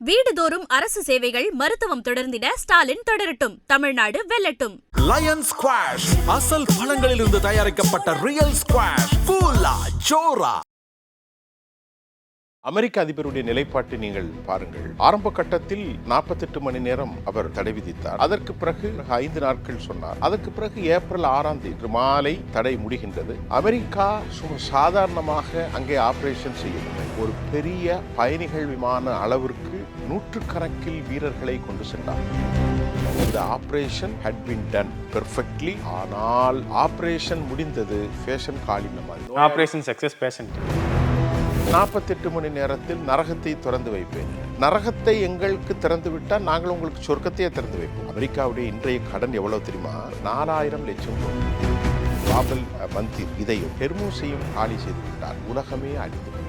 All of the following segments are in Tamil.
வீடுதோறும் அரசு சேவைகள், மருத்துவம் தொடர்ந்திட ஸ்டாலின் தொடரட்டும், தமிழ்நாடு வெல்லட்டும். லயன் ஸ்குவாஷ் அசல் பழங்களிலிருந்து தயாரிக்கப்பட்ட ரியல் ஸ்குவாஷ், கூலா ஜோரா. அமெரிக்க அதிபருடைய நிலைப்பாட்டை நீங்கள் பாருங்கள். ஆரம்ப கட்டத்தில் 48 மணி நேரம் அவர் தடை விதித்தார். அதற்கு பிறகு 5 நாட்கள் சொன்னார். அதற்கு பிறகு ஏப்ரல் 6ஆம் தேதி மாலை தடை முடிகின்றது. அமெரிக்கா சாதாரணமாக அங்கே ஆபரேஷன் செய்யவில்லை. ஒரு பெரிய பயணிகள் விமான அளவிற்கு நூற்றுக்கணக்கில் வீரர்களை கொண்டு சென்றார். The operation had been done perfectly. ஆனால் ஆபரேஷன் முடிந்தது ஃபேஷன் காலின மாதிரி. ஆபரேஷன் சக்சஸ் பேஷண்ட் 48 மணி நேரத்தில் நரகத்தை திறந்து வைப்பேன். நரகத்தை எங்களுக்கு திறந்து விட்டால் நாங்கள் உங்களுக்கு சொர்க்கத்தையே திறந்து வைப்போம். அமெரிக்காவுடைய இன்றைய கடன் எவ்வளவு தெரியுமா? 4000 லட்சம். பாபல் மந்திர் இதையும் ஹெர்மூஸையும் காலி செய்து விட்டார். உலகமே அழிந்து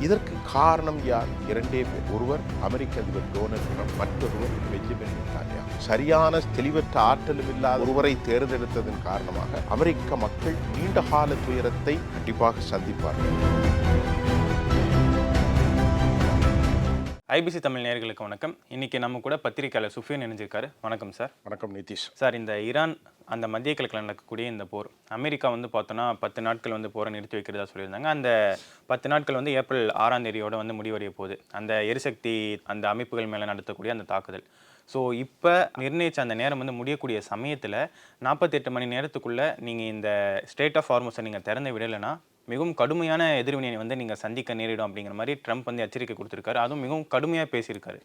இதற்கு காரணம் யார்? 2 பேர். ஒருவர் அமெரிக்க அதிபர் டொனால்ட் ட்ரம்ப், மற்றொருவர் பெஞ்சமின் நெதன்யாஹூ. சரியான தெளிவற்ற ஆற்றலும் இல்லாத ஒருவரை தேர்ந்தெடுத்ததன் காரணமாக அமெரிக்க மக்கள் நீண்ட கால துயரத்தை கண்டிப்பாக சந்திப்பார்கள். ஐபிசி தமிழ் நேயர்களுக்கு வணக்கம். இன்னைக்கு நம்ம கூட பத்திரிகையாளர் சுஃபியான் இணைஞ்சிருக்காரு. வணக்கம் சார். வணக்கம் நிதிஷ் சார். இந்த ஈரான் அந்த மத்திய கிழக்கில் நடக்கக்கூடிய இந்த போர், அமெரிக்கா பார்த்தோன்னா 10 நாட்கள் போரை நிறுத்தி வைக்கிறதா சொல்லியிருந்தாங்க. அந்த 10 நாட்கள் ஏப்ரல் 6ஆம் தேதியோட முடிவடைய போகுது. அந்த எரிசக்தி அந்த அமைப்புகள் மேலே நடத்தக்கூடிய அந்த தாக்குதல். ஸோ இப்போ நிர்ணயித்த அந்த நேரம் முடியக்கூடிய சமயத்தில் 48 மணி நேரத்துக்குள்ளே நீங்கள் இந்த ஸ்டேட் ஆஃப் ஹார்மஸை நீங்கள் திறந்து விடலைன்னா மிகவும் கடுமையான எதிர்வினை நீங்கள் சந்திக்க நேரிடும் அப்படிங்கிற மாதிரி ட்ரம்ப் எச்சரிக்கை கொடுத்துருக்காரு. அதுவும் மிகவும் கடுமையாக பேசியிருக்காரு.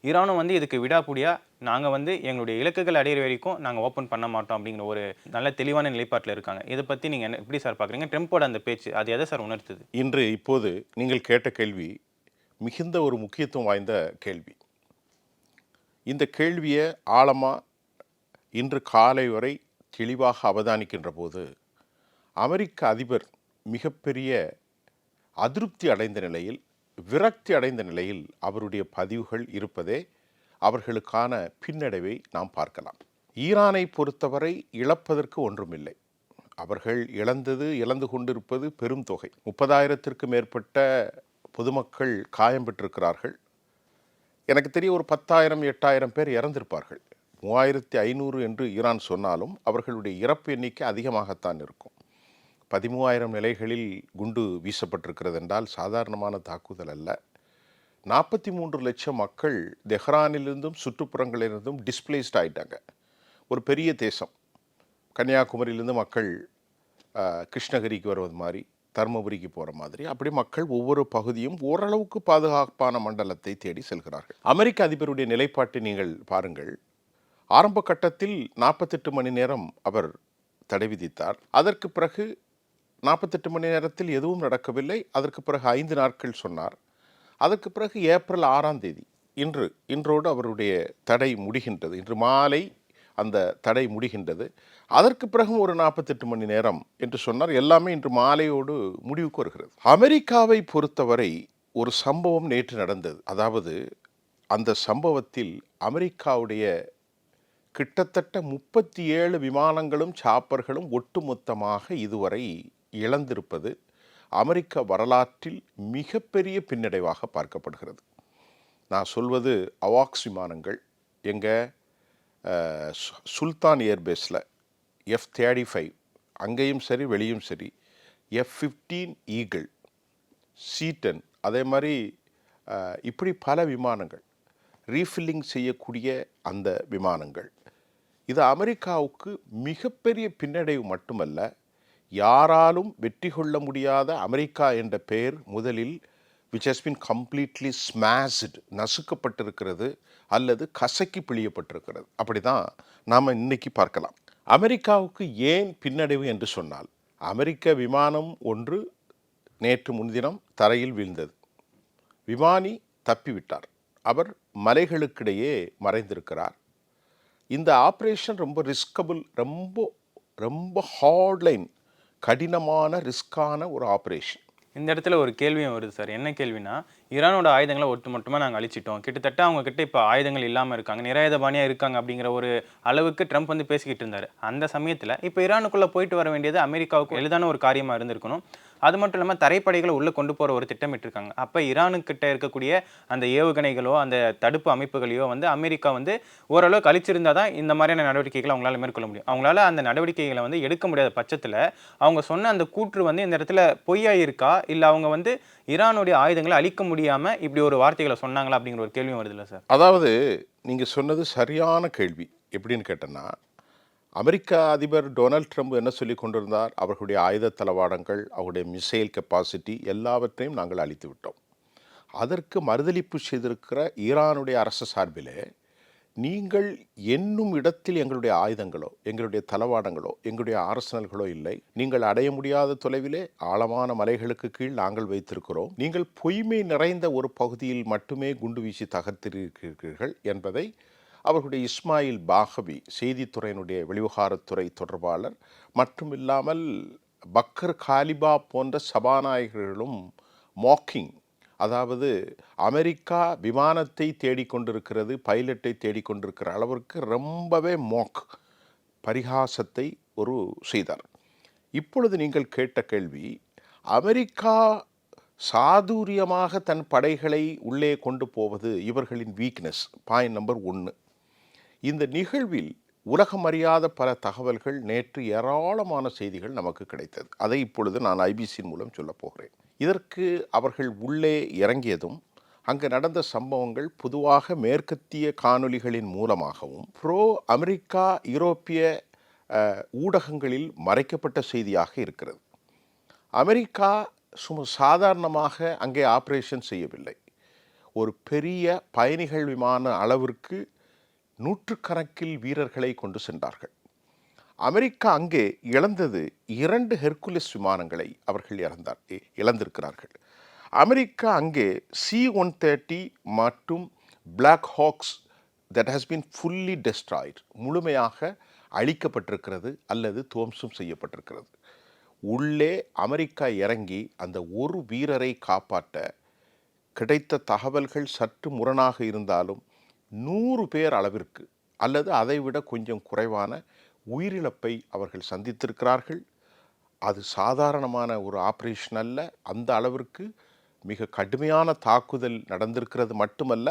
ஈரானும் இதுக்கு விடாப்படியாக நாங்கள் எங்களுடைய இலக்குகள் அடையிற வரைக்கும் நாங்கள் ஓப்பன் பண்ண மாட்டோம் அப்படிங்கிற ஒரு நல்ல தெளிவான நிலைப்பாட்டில் இருக்காங்க. இதை பற்றி நீங்கள் எப்படி சார் பார்க்குறீங்க? ட்ரம்போட அந்த பேச்சு அது எதை சார் உணர்த்துது? இப்போது நீங்கள் கேட்ட கேள்வி மிகுந்த ஒரு முக்கியத்துவம் வாய்ந்த கேள்வி. இந்த கேள்வியை ஆழமாக இன்று காலை வரை தெளிவாக அவதானிக்கின்ற போது அமெரிக்க அதிபர் மிகப்பெரிய அதிருப்தி அடைந்த நிலையில், விரக்தி அடைந்த நிலையில் அவருடைய பதிவுகள் இருப்பதே அவர்களுக்கான பின்னடைவை நாம் பார்க்கலாம். ஈரானை பொறுத்தவரை இழப்பதற்கு ஒன்றுமில்லை. அவர்கள் இழந்து கொண்டிருப்பது பெரும் தொகை. 30,000த்திற்கு மேற்பட்ட பொதுமக்கள் காயம் பெற்றிருக்கிறார்கள். எனக்கு தெரிய ஒரு 10,000 8,000 பேர் இறந்திருப்பார்கள். 3,500 என்று ஈரான் சொன்னாலும் அவர்களுடைய இறப்பு எண்ணிக்கை அதிகமாகத்தான் இருக்கும். 13,000 நிலைகளில் குண்டு வீசப்பட்டிருக்கிறது என்றால் சாதாரணமான தாக்குதல் அல்ல. 43 லட்சம் மக்கள் தெஹ்ரானிலிருந்தும் சுற்றுப்புறங்களிலிருந்தும் டிஸ்பிளேஸ்ட் ஆகிட்டாங்க. ஒரு பெரிய தேசம். கன்னியாகுமரியிலிருந்து மக்கள் கிருஷ்ணகிரிக்கு வருவது மாதிரி, தருமபுரிக்கு போகிற மாதிரி, அப்படி மக்கள் ஒவ்வொரு பகுதியும் ஓரளவுக்கு பாதுகாப்பான மண்டலத்தை தேடி செல்கிறார்கள். அமெரிக்க அதிபருடைய நிலைப்பாட்டை நீங்கள் பாருங்கள். ஆரம்ப கட்டத்தில் 48 மணி நேரம் அவர் தடை விதித்தார். அதற்கு பிறகு 48 மணி நேரத்தில் எதுவும் நடக்கவில்லை. அதற்கு பிறகு 5 நாட்கள் சொன்னார். அதற்கு பிறகு ஏப்ரல் 6ஆம் தேதி இன்றோடு அவருடைய தடை முடிகின்றது. இன்று மாலை அந்த தடை முடிகின்றது. அதற்கு பிறகு ஒரு 48 மணி நேரம் என்று சொன்னார். எல்லாமே இன்று மாலையோடு முடிவுக்கு வருகிறது. அமெரிக்காவை பொறுத்தவரை ஒரு சம்பவம் நேற்று நடந்தது. அதாவது அந்த சம்பவத்தில் அமெரிக்காவுடைய கிட்டத்தட்ட 37 விமானங்களும் சாப்பர்களும் ஒட்டுமொத்தமாக இதுவரை இழந்திருப்பது அமெரிக்க வரலாற்றில் மிகப்பெரிய பின்னடைவாக பார்க்கப்படுகிறது. நான் சொல்வது அவாக்ஸ் விமானங்கள். சுல்தான் ஏர்பேஸில் F-35 அங்கேயும் சரி வெளியும் சரி, F-15 ஈகிள், C-10, அதே மாதிரி இப்படி பல விமானங்கள், ரீஃபில்லிங் செய்யக்கூடிய அந்த விமானங்கள், இது அமெரிக்காவுக்கு மிகப்பெரிய பின்னடைவு மட்டுமல்ல, யாராலும் வெற்றி கொள்ள முடியாத அமெரிக்கா என்ற பெயர் முதலில் which has been completely smashed, நசுக்கப்பட்டிருக்கிறது அல்லது கசக்கி பிழியப்பட்டிருக்கிறது. அப்படி தான் நாம் இன்னைக்கு பார்க்கலாம். அமெரிக்காவுக்கு ஏன் பின்னடைவு என்று சொன்னால், அமெரிக்க விமானம் ஒன்று நேற்று முன்தினம் தரையில் வீழ்ந்தது. விமானி தப்பிவிட்டார். அவர் மலைகளுக்கிடையே மறைந்திருக்கிறார். இந்த ஆப்ரேஷன் ரொம்ப ரிஸ்கபிள், ரொம்ப ஹார்ட்லைன், கடினமான ரிஸ்கான ஒரு ஆப்ரேஷன். இந்த இடத்துல ஒரு கேள்வியும் வருது சார். என்ன கேள்வினா, ஈரானோட ஆயுதங்களை ஒட்டுமொத்தமாக நாங்கள் அழிச்சிட்டோம், கிட்டத்தட்ட அவங்க கிட்ட இப்போ ஆயுதங்கள் இல்லாமல் இருக்காங்க, நிராயுதபாணியாக இருக்காங்க அப்படிங்கிற ஒரு அளவுக்கு ட்ரம்ப் பேசிக்கிட்டு இருந்தார். அந்த சமயத்தில் இப்போ ஈரானுக்குள்ளே போயிட்டு வர வேண்டியது அமெரிக்காவுக்கு எளிதான ஒரு காரியமாக இருந்திருக்கணும். அது மட்டும் இல்லாமல் தரைப்படைகளை உள்ளே கொண்டு போகிற ஒரு திட்டமிட்டிருக்காங்க. அப்போ ஈரானுக்கிட்ட இருக்கக்கூடிய அந்த ஏவுகணைகளோ அந்த தடுப்பு அமைப்புகளையோ வந்து அமெரிக்கா வந்து ஓரளவுக்கு அழிச்சிருந்தால் தான் இந்த மாதிரியான நடவடிக்கைகளை அவங்களால மேற்கொள்ள முடியும். அவங்களால அந்த நடவடிக்கைகளை வந்து எடுக்க முடியாத பட்சத்தில் அவங்க சொன்ன அந்த கூற்று வந்து இந்த இடத்துல பொய்யா இருக்கா, இல்லை அவங்க வந்து ஈரானுடைய ஆயுதங்களை அழிக்க முடியாமல் இப்படி ஒரு வார்த்தைகளை சொன்னாங்களா அப்படிங்கிற ஒரு கேள்வியும் வருது இல்லை சார்? அதாவது நீங்கள் சொன்னது சரியான கேள்வி. எப்படின்னு கேட்டேன்னா, அமெரிக்க அதிபர் டொனால்ட் ட்ரம்ப் என்ன சொல்லி கொண்டிருந்தார்? அவர்களுடைய ஆயுத தளவாடங்கள், அவருடைய மிசைல் கெப்பாசிட்டி எல்லாவற்றையும் நாங்கள் அழித்து விட்டோம். அதற்கு மறுதளிப்பு செய்திருக்கிற ஈரானுடைய அரசு சார்பிலே, நீங்கள் என்னும் இடத்தில் எங்களுடைய ஆயுதங்களோ எங்களுடைய தளவாடங்களோ எங்களுடைய ஆர்சனல்களோ இல்லை, நீங்கள் அடைய முடியாத தொலைவிலே ஆழமான மலைகளுக்கு கீழ் நாங்கள் வைத்திருக்கிறோம், நீங்கள் பொய்மை நிறைந்த ஒரு பகுதியில் மட்டுமே குண்டு வீசி தகர்த்திருக்கிறீர்கள் என்பதை அவர்களுடைய இஸ்மாயில் பாகவி செய்தித்துறையினுடைய வெளிவகாரத்துறை தொடர்பாளர் மட்டுமில்லாமல் பக்கர் காலிபா போன்ற சபாநாயகர்களும் மாக்கிங், அதாவது அமெரிக்கா விமானத்தை தேடிக்கொண்டிருக்கிறது, பைலட்டை தேடிக்கொண்டிருக்கிற அளவிற்கு ரொம்பவே பரிகாசத்தை ஒரு செய்தார். இப்பொழுது நீங்கள் கேட்ட கேள்வி, அமெரிக்கா சாதுரியமாக தன் படைகளை உள்ளே கொண்டு போவது இவர்களின் வீக்னஸ். Point number 1. இந்த நிகழ்வில் உலகம் அறியாத பல தகவல்கள், நேற்று ஏராளமான செய்திகள் நமக்கு கிடைத்தது. அதை இப்பொழுது நான் ஐபிசியின் மூலம் சொல்லப் போகிறேன். இதற்கு அவர்கள் உள்ளே இறங்கியதும் அங்கு நடந்த சம்பவங்கள் பொதுவாக மேற்கத்திய காணொளிகளின் மூலமாகவும் ப்ரோ அமெரிக்கா யூரோப்பிய ஊடகங்களில் மறைக்கப்பட்ட செய்தியாக இருக்கிறது. அமெரிக்கா சாதாரணமாக அங்கே ஆபரேஷன் செய்யவில்லை. ஒரு பெரிய பயணிகள் விமான அளவிற்கு நூற்றுக்கணக்கில் வீரர்களை கொண்டு சென்றார்கள். அமெரிக்கா அங்கே இழந்தது 2 ஹெர்குலிஸ் விமானங்களை அவர்கள் இழந்திருக்கிறார்கள். அமெரிக்கா அங்கே C-130 மற்றும் black hawks that has been fully destroyed, முழுமையாக அழிக்கப்பட்டிருக்கிறது அல்லது துவம்சம் செய்யப்பட்டிருக்கிறது. உள்ளே அமெரிக்கா இறங்கி அந்த ஒரு வீரரை காப்பாற்ற கிடைத்த தகவல்கள் சற்று முரணாக இருந்தாலும் 100 பேர் அளவிற்கு அல்லது அதைவிட கொஞ்சம் குறைவான உயிரிழப்பை அவர்கள் சந்தித்திருக்கிறார்கள். அது சாதாரணமான ஒரு ஆபரேஷன் அல்ல. அந்த அளவிற்கு மிக கடுமையான தாக்குதல் நடந்திருக்கிறது மட்டுமல்ல,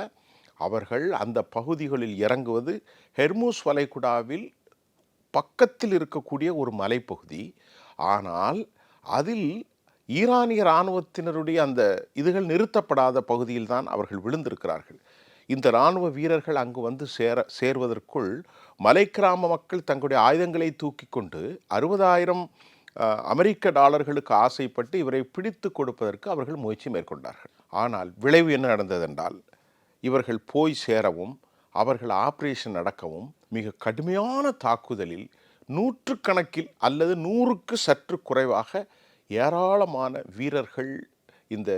அவர்கள் அந்த பகுதிகளில் இறங்குவது ஹெர்மூஸ் வளைகுடாவில் பக்கத்தில் இருக்கக்கூடிய ஒரு மலைப்பகுதி. ஆனால் அதில் ஈரானிய இராணுவத்தினருடைய அந்த இதுகள் நிறுத்தப்படாத பகுதியில் தான் அவர்கள் விழுந்திருக்கிறார்கள். இந்த இராணுவ வீரர்கள் அங்கு வந்து சேர்வதற்குள் மலை கிராம மக்கள் தங்களுடைய ஆயுதங்களை தூக்கி கொண்டு 60,000 அமெரிக்க டாலர்களுக்கு ஆசைப்பட்டு இவரை பிடித்து கொடுப்பதற்கு அவர்கள் முயற்சி மேற்கொண்டார்கள். ஆனால் விளைவு என்ன நடந்ததென்றால், இவர்கள் போய் சேரவும் அவர்கள் ஆபரேஷன் நடக்கவும் மிக கடுமையான தாக்குதலில் நூற்றுக்கணக்கில் அல்லது 100க்கு சற்று குறைவாக ஏராளமான வீரர்கள், இந்த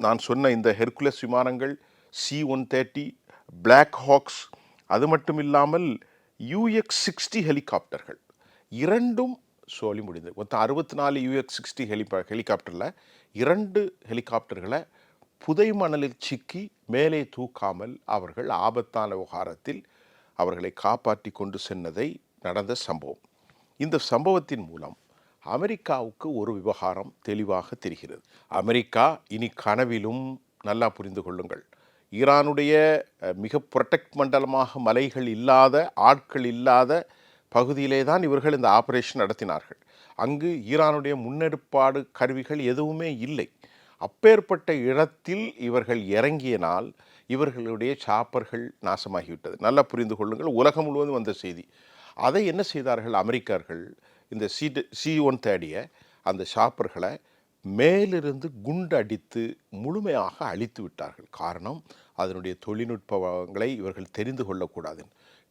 நான் சொன்ன இந்த ஹெர்குலஸ் விமானங்கள், C-130, பிளாக் ஹாக்ஸ், அது மட்டும் இல்லாமல் UX-60 ஹெலிகாப்டர்கள் இரண்டும் சோழி முடிந்தது. மொத்தம் 64 UX-60 ஹெலிகாப்டரில் 2 ஹெலிகாப்டர்களை புதை மணலில் சிக்கி மேலே தூக்காமல் அவர்கள் ஆபத்தான விவகாரத்தில் அவர்களை காப்பாற்றி கொண்டு சென்றதை நடந்த சம்பவம். இந்த சம்பவத்தின் மூலம் அமெரிக்காவுக்கு ஒரு விவகாரம் தெளிவாக தெரிகிறது. அமெரிக்கா இனி கனவிலும், நல்லா புரிந்து கொள்ளுங்கள், ஈரானுடைய மிக புரொடெக்ட் மண்டலமாக மலைகள் இல்லாத, ஆட்கள் இல்லாத பகுதியிலே தான் இவர்கள் இந்த ஆபரேஷன் நடத்தினார்கள். அங்கு ஈரானுடைய முன்னெடுப்பாடு கருவிகள் எதுவுமே இல்லை. அப்பேற்பட்ட இடத்தில் இவர்கள் இறங்கியனால் இவர்களுடைய சாப்பர்கள் நாசமாகிவிட்டது. நல்லா புரிந்து கொள்ளுங்கள், உலகம் முழுவதும் வந்த செய்தி. அதை என்ன செய்தார்கள் அமெரிக்கர்கள்? இந்த C-130 அந்த சாப்பர்களை மேலிருந்து குண்டு அடித்து முழுமையாக அழித்து விட்டார்கள். காரணம், அதனுடைய தொழில்நுட்பங்களை இவர்கள் தெரிந்து கொள்ளக்கூடாது.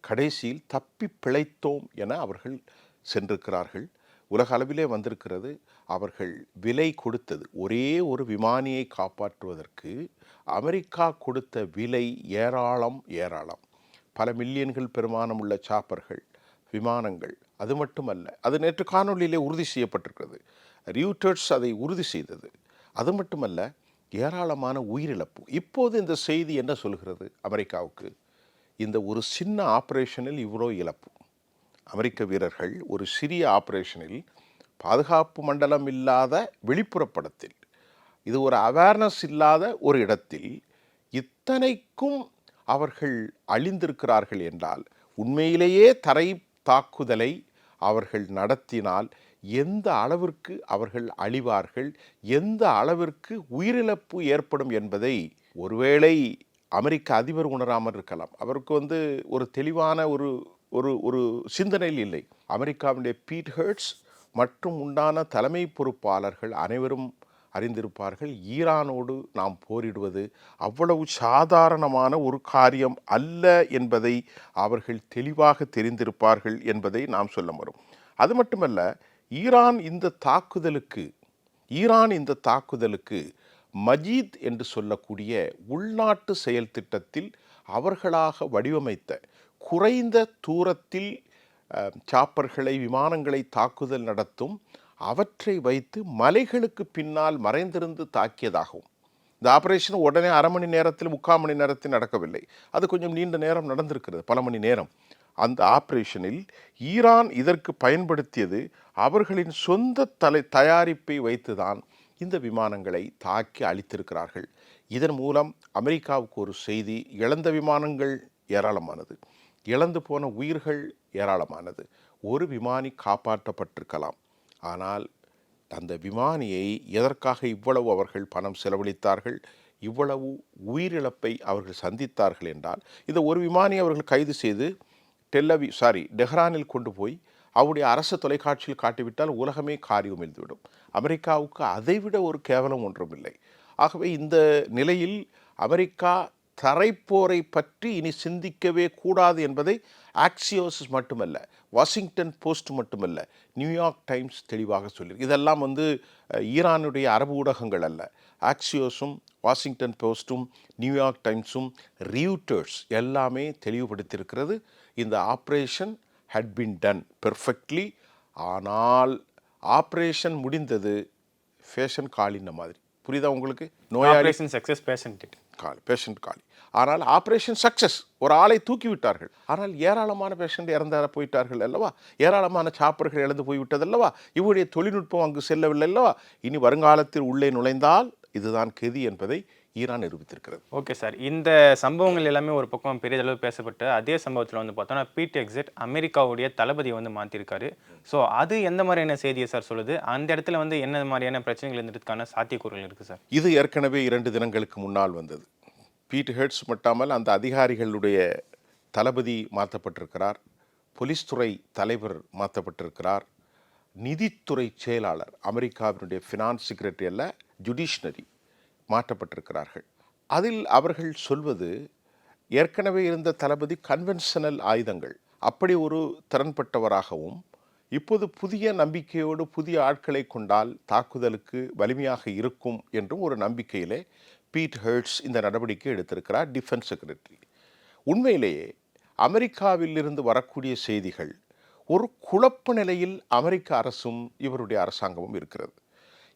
கடைசியில் தப்பி பிழைத்தோம் என அவர்கள் சென்றிருக்கிறார்கள். உலக அளவிலே வந்திருக்கிறது. அவர்கள் விலை கொடுத்தது, ஒரே ஒரு விமானியை காப்பாற்றுவதற்கு அமெரிக்கா கொடுத்த விலை ஏராளம். பல மில்லியன்கள் பெருமானம் உள்ள சாப்பர்கள், விமானங்கள். அது மட்டுமல்ல, அது நேற்று காணொலியிலே உறுதி செய்யப்பட்டிருக்கிறது. ரியூட்டர்ஸ் அதை உறுதி செய்தது. அது மட்டுமல்ல, ஏராளமான உயிரிழப்பு. இப்போது இந்த செய்தி என்ன சொல்கிறது அமெரிக்காவுக்கு? இந்த ஒரு சின்ன ஆபரேஷனில் இவ்வளோ இழப்பு. அமெரிக்க வீரர்கள் ஒரு சிறிய ஆபரேஷனில் பாதுகாப்பு மண்டலம் இல்லாத வெளிப்புற படத்தில், இது ஒரு அவேர்னஸ் இல்லாத ஒரு இடத்தில் இத்தனைக்கும் அவர்கள் அழிந்திருக்கிறார்கள் என்றால், உண்மையிலேயே தரை தாக்குதலை அவர்கள் நடத்தினால் எந்த அளவிற்கு அவர்கள் அழிவார்கள், எந்த அளவிற்கு உயிரிழப்பு ஏற்படும் என்பதை ஒருவேளை அமெரிக்க அதிபர் உணராமல் இருக்கலாம். அவருக்கு ஒரு தெளிவான ஒரு ஒரு ஒரு சிந்தனையில் இல்லை. அமெரிக்காவுடைய பீட் ஹெர்ட்ஸ் மற்றும் உண்டான தலைமை பொறுப்பாளர்கள் அனைவரும் அறிந்திருப்பார்கள், ஈரானோடு நாம் போரிடுவது அவ்வளவு சாதாரணமான ஒரு காரியம் அல்ல என்பதை அவர்கள் தெளிவாக தெரிந்திருப்பார்கள் என்பதை நாம் சொல்ல வரும். அது மட்டுமல்ல, ஈரான் இந்த தாக்குதலுக்கு மஜீத் என்று சொல்லக்கூடிய உள்நாட்டு செயல் திட்டத்தில் அவர்களாக வடிவமைத்த குறைந்த தூரத்தில் சாப்பர்களை, விமானங்களை தாக்குதல் நடத்தும், அவற்றை வைத்து மலைகளுக்கு பின்னால் மறைந்திருந்து தாக்கியதாகவும், இந்த ஆபரேஷன் உடனே அரை மணி நேரத்தில் 3/4 மணி நேரத்தில் நடக்கவில்லை, அது கொஞ்சம் நீண்ட நேரம் நடந்திருக்கிறது, பல மணி நேரம். அந்த ஆபரேஷனில் ஈரான் இதற்கு பயன்படுத்தியது அவர்களின் சொந்த தயாரிப்பை வைத்துதான் இந்த விமானங்களை தாக்கி அழித்திருக்கிறார்கள். இதன் மூலம் அமெரிக்காவுக்கு ஒரு செய்தி, இழந்த விமானங்கள் ஏராளமானது, இழந்து போன உயிர்கள் ஏராளமானது. ஒரு விமானி காப்பாற்றப்பட்டிருக்கலாம், ஆனால் அந்த விமானியை எதற்காக இவ்வளவு அவர்கள் பணம் செலவழித்தார்கள், இவ்வளவு உயிரிழப்பை அவர்கள் சந்தித்தார்கள் என்றால், இந்த ஒரு விமானி அவர்கள் கைது செய்து டெஹ்ரானில் கொண்டு போய் அவருடைய அரசு தொலைக்காட்சியில் காட்டிவிட்டால் உலகமே காரியம் எழுந்துவிடும். அமெரிக்காவுக்கு அதைவிட ஒரு கேவலம் ஒன்றுமில்லை. ஆகவே இந்த நிலையில் அமெரிக்கா தரைப்போரை பற்றி இனி சிந்திக்கவே கூடாது என்பதை ஆக்சியோஸ் மட்டுமல்ல, வாஷிங்டன் போஸ்ட் மட்டுமல்ல, நியூயார்க் டைம்ஸ் தெளிவாக சொல்லியிருக்கு. இதெல்லாம் ஈரானுடைய அரபு ஊடகங்கள் அல்ல. ஆக்சியோஸும் வாஷிங்டன் போஸ்ட்டும் நியூயார்க் டைம்ஸும் ரியூட்டர்ஸ் எல்லாமே தெளிவுபடுத்தியிருக்கிறது. இந்த operation had been done perfectly. ஆனால் ஆப்ரேஷன் முடிந்தது ஃபேஷன் காலின மாதிரி. புரியுதா உங்களுக்கு? நோயாளி சக்சஸ் பேஷண்ட் காலி. ஆனால் ஆப்ரேஷன் சக்சஸ், ஒரு ஆளை தூக்கி விட்டார்கள். ஆனால் ஏராளமான பேஷண்ட் இறந்த போயிட்டார்கள் அல்லவா, ஏராளமான சாப்பர்கள் இழந்து போய்விட்டது அல்லவா, இவருடைய தொழில்நுட்பம் அங்கு செல்லவில்லை அல்லவா. இனி வருங்காலத்தில் உள்ளே நுழைந்தால் இதுதான் கெதி என்பதை ஈரான் நிரூபித்திருக்கிறது. ஓகே சார், இந்த சம்பவங்கள் எல்லாமே ஒரு பக்கம் பெரிய அளவு பேசப்பட்டு, அதே சம்பவத்தில் பார்த்தோன்னா பீட் ஹெக்ஸெட் அமெரிக்காவுடைய தளபதியை மாற்றிருக்காரு. ஸோ அது எந்த மாதிரியான செய்தியை சார் சொல்லுது? அந்த இடத்துல என்ன மாதிரியான பிரச்சனைகள் இருந்ததுக்கான சாத்தியக்கூறுகள் இருக்குது சார்? இது ஏற்கனவே 2 தினங்களுக்கு முன்னால் வந்தது. பீட் ஹெர்ட்ஸ் மட்டுமல் அந்த அதிகாரிகளுடைய தளபதி மாற்றப்பட்டிருக்கிறார், போலீஸ் துறை தலைவர் மாற்றப்பட்டிருக்கிறார், நிதித்துறை செயலாளர், அமெரிக்காவினுடைய ஃபினான்ஸ் செக்ரட்டரி அல்ல, ஜுடிஷனரி மாற்றப்பட்டிருக்கிறார்கள். அதில் அவர்கள் சொல்வது, ஏற்கனவே இருந்த தளபதி கன்வென்ஷனல் ஆயுதங்கள் அப்படி ஒரு திறன்பட்டவராகவும், இப்போது புதிய நம்பிக்கையோடு புதிய ஆட்களை கொண்டால் தாக்குதலுக்கு வலிமையாக இருக்கும் என்றும் ஒரு நம்பிக்கையிலே பீட் ஹெர்ட்ஸ் இந்த நடவடிக்கை எடுத்திருக்கிறார், டிஃபென்ஸ் செக்ரட்டரி. உண்மையிலேயே அமெரிக்காவில் இருந்து வரக்கூடிய செய்திகள், ஒரு குழப்ப நிலையில் அமெரிக்க அரசும் இவருடைய அரசாங்கமும் இருக்கிறது.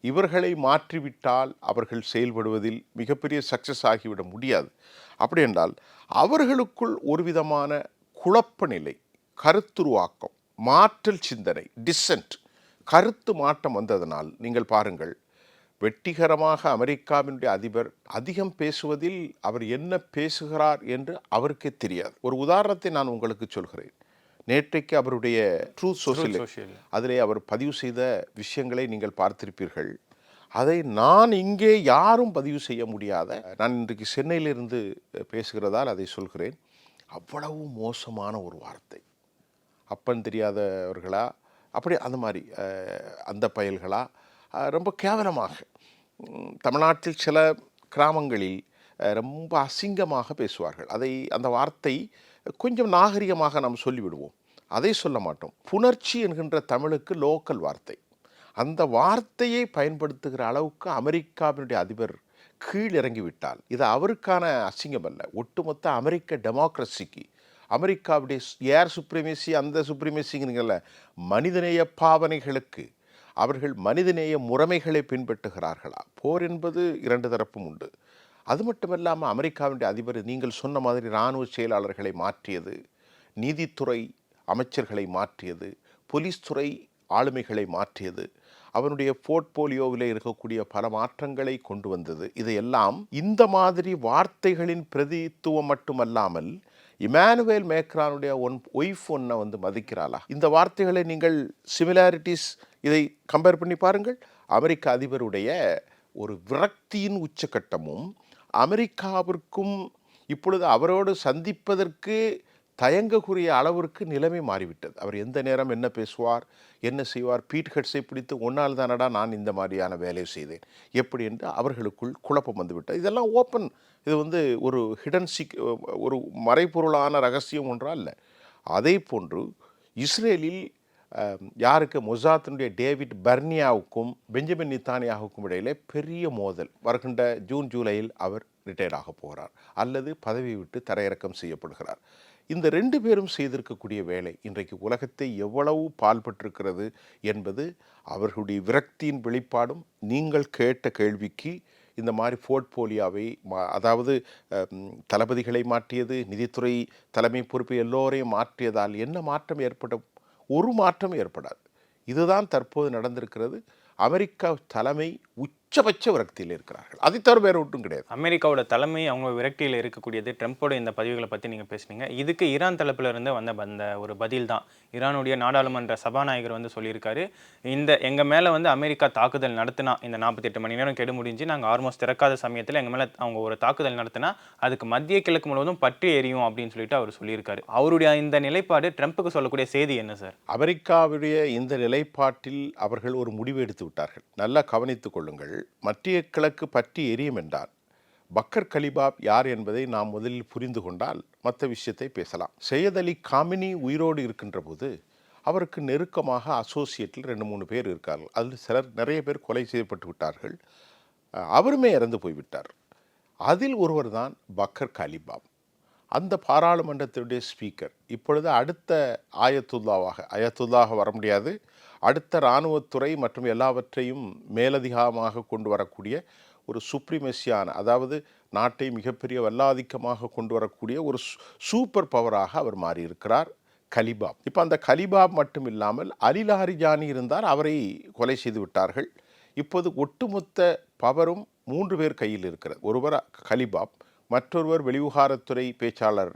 இவர்களை மாற்றிவிட்டால் அவர்கள் செயல்படுவதில் மிகப்பெரிய சக்சஸ் ஆகிவிட முடியாது. அப்படி என்றால் அவர்களுக்குள் ஒரு விதமான குழப்ப நிலை, கருத்துருவாக்கம், மாற்றல் சிந்தனை, டிசென்ட், கருத்து மாற்றம் வந்ததனால் நீங்கள் பாருங்கள், வெற்றிகரமாக அமெரிக்காவினுடைய அதிபர் அதிகம் பேசுவதில் அவர் என்ன பேசுகிறார் என்று அவருக்கே தெரியாது. ஒரு உதாரணத்தை நான் உங்களுக்கு சொல்கிறேன். நேற்றைக்கு அவருடைய ட்ரூத் சோஷியல் அதிலே அவர் பதிவு செய்த விஷயங்களை நீங்கள் பார்த்திருப்பீர்கள். அதை நான் இங்கே யாரும் பதிவு செய்ய முடியாத, நான் இன்றைக்கு சென்னையிலிருந்து பேசுகிறதால் அதை சொல்கிறேன். அவ்வளவு மோசமான ஒரு வார்த்தை. அப்பன் தெரியாதவர்களா, அப்படி அந்த மாதிரி அந்த பயல்களா, ரொம்ப கேவலமாக தமிழ்நாட்டில் சில கிராமங்களில் ரொம்ப அசிங்கமாக பேசுவார்கள். அந்த வார்த்தை கொஞ்சம் நாகரிகமாக நாம் சொல்லிவிடுவோம், அதை சொல்ல மாட்டோம். புணர்ச்சி என்கின்ற தமிழுக்கு லோக்கல் வார்த்தை. அந்த வார்த்தையை பயன்படுத்துகிற அளவுக்கு அமெரிக்காவினுடைய அதிபர் கீழ் இறங்கிவிட்டால் இது அவருக்கான அசிங்கம் அல்ல, ஒட்டுமொத்த அமெரிக்க டெமோக்ரஸிக்கு, அமெரிக்காவுடைய ஏர் சுப்ரீமேசி, அந்த சுப்ரீமேசிங்கிறீங்கள மனிதநேய பாவனைகளுக்கு அவர்கள் மனிதநேய முறைமைகளை பின்பற்றுகிறார்களா? போர் என்பது 2 தரப்பும் உண்டு. அது மட்டுமல்லாமல் அமெரிக்காவுடைய அதிபர் நீங்கள் சொன்ன மாதிரி இராணுவ செயலாளர்களை மாற்றியது, நீதித்துறை அமைச்சர்களை மாற்றியது, போலீஸ் துறை ஆளுமைகளை மாற்றியது, அவனுடைய போர்ட்போலியோவில் இருக்கக்கூடிய பல மாற்றங்களை கொண்டு வந்தது. இதையெல்லாம் இந்த மாதிரி வார்த்தைகளின் பிரதித்துவம் மட்டுமல்லாமல் இமானுவேல் மேக்ரானுடைய ஒய்ஃப் ஒன்றை மதிக்கிறாளா? இந்த வார்த்தைகளை நீங்கள் சிமிலாரிட்டிஸ் இதை கம்பேர் பண்ணி பாருங்கள். அமெரிக்க அதிபருடைய ஒரு விரக்தியின் உச்சக்கட்டமும் அமெரிக்காவிற்கும் இப்பொழுது அவரோடு சந்திப்பதற்கு தயங்கக்கூடிய அளவிற்கு நிலைமை மாறிவிட்டது. அவர் எந்த நேரம் என்ன பேசுவார், என்ன செய்வார், பீட் ஹெட்ஸை பிடித்து ஒன்னால் தானடா நான் இந்த மாதிரியான வேலையை செய்தேன் எப்படி என்று அவர்களுக்குள் குழப்பம் வந்துவிட்டது. இதெல்லாம் ஓப்பன், இது ஒரு ஹிடன் ஒரு மறைபொருளான ரகசியம் ஒன்றா இல்லை. அதே போன்று இஸ்ரேலில் யாருக்கு மொசாத்தினுடைய டேவிட் பர்னியாவுக்கும் பெஞ்சமின் நித்தானியாவுக்கும் இடையிலே பெரிய மோதல். வருகின்ற ஜூன் ஜூலையில் அவர் ரிட்டையர்ட் ஆக போகிறார் அல்லது பதவி விட்டு தரையிறக்கம் செய்யப்படுகிறார். இந்த 2 பேரும் செய்திருக்கக்கூடிய வேலை இன்றைக்கு உலகத்தை எவ்வளவு பால்பட்டிருக்கிறது என்பது அவர்களுடைய விரக்தியின் வெளிப்பாடும். நீங்கள் கேட்ட கேள்விக்கு இந்த மாதிரி போர்ட்போலியோவை அதாவது தளபதிகளை மாற்றியது, நிதித்துறை தலைமை பொறுப்பு எல்லோரையும் மாற்றியதால் என்ன மாற்றம் ஏற்படும்? ஒரு மாற்றம் ஏற்படாது. இதுதான் தற்போது நடந்திருக்கிறது. அமெரிக்கா தலைமை உச்சபட்ச விரக்தியில் இருக்கிறார்கள். அதை தவிர வேறு ஒன்றும் கிடையாது. அமெரிக்காவோட தலைமை அவங்க விரக்தியில் இருக்கக்கூடியது. ட்ரம்ப்போட இந்த பதிவுகளை பற்றி நீங்கள் பேசுனீங்க. இதுக்கு ஈரான் தரப்புல இருந்து வந்த ஒரு பதில் தான். ஈரானுடைய நாடாளுமன்ற சபாநாயகர் சொல்லியிருக்காரு, எங்கள் மேலே அமெரிக்கா தாக்குதல் நடத்தினா, இந்த 48 மணி நேரம் கெடு முடிஞ்சு நாங்கள் ஆல்மோஸ்ட் திறக்காத சமயத்தில் எங்கள் மேலே அவங்க ஒரு தாக்குதல் நடத்தினா அதுக்கு மத்திய கிழக்கு முழுவதும் பற்றி எரியும் அப்படின்னு சொல்லிட்டு அவர் சொல்லியிருக்காரு. அவருடைய இந்த நிலைப்பாடு ட்ரம்ப்புக்கு சொல்லக்கூடிய செய்தி என்ன சார்? அமெரிக்காவுடைய இந்த நிலைப்பாட்டில் அவர்கள் ஒரு முடிவு எடுத்து விட்டார்கள். நல்லா கவனித்துக் கொள்ளுங்கள். மத்திய கிழக்கு பற்றி எரியும் என்றால் பக்கர் கலிபாப் யார் என்பதை நாம் முதலில் புரிந்து கொண்டால் மற்ற விஷயத்தை பேசலாம். சையத் அலி காமினி உயிரோடு இருக்கின்ற போது அவருக்கு நெருக்கமாக அசோசியேட்டில் 2-3 பேர் இருக்கார்கள். அதில் நிறைய பேர் கொலை செய்யப்பட்டு விட்டார்கள். அவருமே இறந்து போய்விட்டார். அதில் ஒருவர் தான் பக்கர் கலிபாப். அந்த பாராளுமன்றத்தினுடைய ஸ்பீக்கர் இப்பொழுது அடுத்த ஆயத்துல்லாக வர முடியாது, அடுத்த இராணுவத்துறை மற்றும் எல்லாவற்றையும் மேலதிகமாக கொண்டு வரக்கூடிய ஒரு சுப்ரிமெசியான, அதாவது நாட்டை மிகப்பெரிய வல்லாதிக்கமாக கொண்டு வரக்கூடிய ஒரு சூப்பர் பவராக அவர் மாறியிருக்கிறார் கலிபாப். இப்போ அந்த கலிபாப் மட்டும் இல்லாமல் அலி லாரிஜானி இருந்தார், அவரை கொலை செய்து விட்டார்கள். இப்போது ஒட்டுமொத்த பவரும் 3 பேர் கையில் இருக்கிறது. ஒருவர் கலிபாப், மற்றொருவர் வெளிவிவகாரத்துறை பேச்சாளர்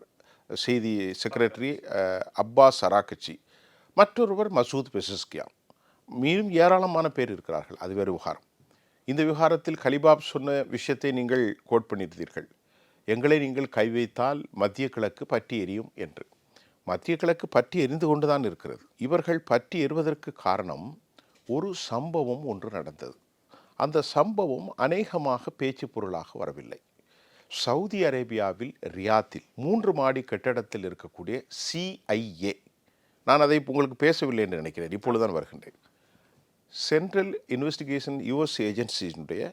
செய்தி செக்ரட்டரி அப்பாஸ் அராக்கச்சி, மற்றொருவர் மசூத் பெசஸ்கியான். மீண்டும் ஏராளமான பேர் இருக்கிறார்கள். அது வேறு விவகாரம். இந்த விவகாரத்தில் கலிபாப் சொன்ன விஷயத்தை நீங்கள் கோட் பண்ணியிருந்தீர்கள், எங்களை நீங்கள் கை வைத்தால் மத்திய கிழக்கு பற்றி எரியும் என்று. மத்திய கிழக்கு பற்றி எரிந்து கொண்டுதான் இருக்கிறது. இவர்கள் பற்றி எறிவதற்கு காரணம் ஒரு சம்பவம் ஒன்று நடந்தது. அந்த சம்பவம் அநேகமாக பேச்சு பொருளாக வரவில்லை. சவுதி அரேபியாவில் ரியாத்தில் 3 மாடி கட்டடத்தில் இருக்கக்கூடிய CIA, நான் அதை உங்களுக்கு பேசவில்லை என்று நினைக்கிறேன், இப்பொழுதுதான் வருகின்றேன். சென்ட்ரல் இன்வெஸ்டிகேஷன் US ஏஜென்சியினுடைய